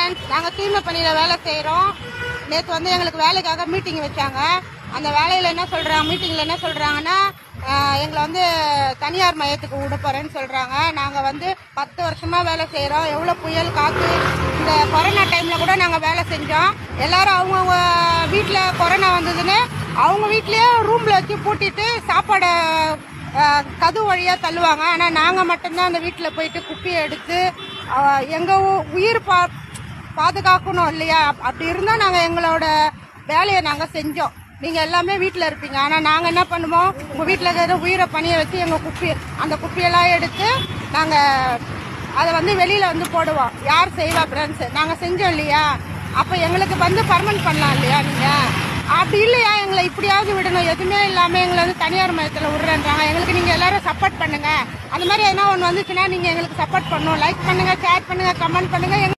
Friends, நாங்கள் தூய்மை பணியில் வேலை செய்கிறோம். நேற்று வந்து எங்களுக்கு வேலைக்காக மீட்டிங் வச்சாங்க. அந்த வேலையில் என்ன சொல்கிறாங்க, மீட்டிங்கில் என்ன சொல்கிறாங்கன்னா, எங்களை வந்து தனியார் மையத்துக்கு விட போகிறேன்னு சொல்கிறாங்க. நாங்கள் வந்து 10 வருஷமாக வேலை செய்கிறோம். எவ்வளோ புயல் காற்று, இந்த கொரோனா டைமில் கூட நாங்கள் வேலை செஞ்சோம். எல்லாரும் அவங்கவுங்க வீட்டில் கொரோனா வந்ததுன்னு அவங்க வீட்லேயே ரூமில் வச்சு பூட்டிட்டு சாப்பாடை கதவு வழியாக தள்ளுவாங்க. ஆனால் நாங்கள் மட்டும்தான் அந்த வீட்டில் போயிட்டு குப்பியை எடுத்து எங்கள் உயிர் பாதுகாக்கணும் இல்லையா? அப்படி இருந்தால் நாங்கள் எங்களோட வேலையை நாங்கள் செஞ்சோம். நீங்கள் எல்லாமே வீட்டில் இருப்பீங்க. ஆனால் நாங்கள் என்ன பண்ணுவோம், உங்கள் வீட்டில் இருக்கிற உயிரை பணியை வச்சு எங்கள் அந்த குப்பியெல்லாம் எடுத்து நாங்கள் அதை வந்து வெளியில் வந்து போடுவோம். யார் செய்வா ஃப்ரெண்ட்ஸ்? நாங்கள் செஞ்சோம் இல்லையா? அப்போ எங்களுக்கு வந்து பர்மனன்ட் பண்ணலாம் இல்லையா? நீங்கள் அப்படி இல்லையா? எங்களை இப்படியாவது விடணும். எதுவுமே இல்லாமல் எங்களை வந்து தனியார் மையத்தில் விடுறேன்றாங்க. எங்களுக்கு நீங்கள் எல்லாரும் சப்போர்ட் பண்ணுங்கள். அந்த மாதிரி எதனா ஒன்று வந்துச்சுன்னா நீங்கள் எங்களுக்கு சப்போர்ட் பண்ணணும். லைக் பண்ணுங்கள், ஷேர் பண்ணுங்கள், கமெண்ட் பண்ணுங்கள்.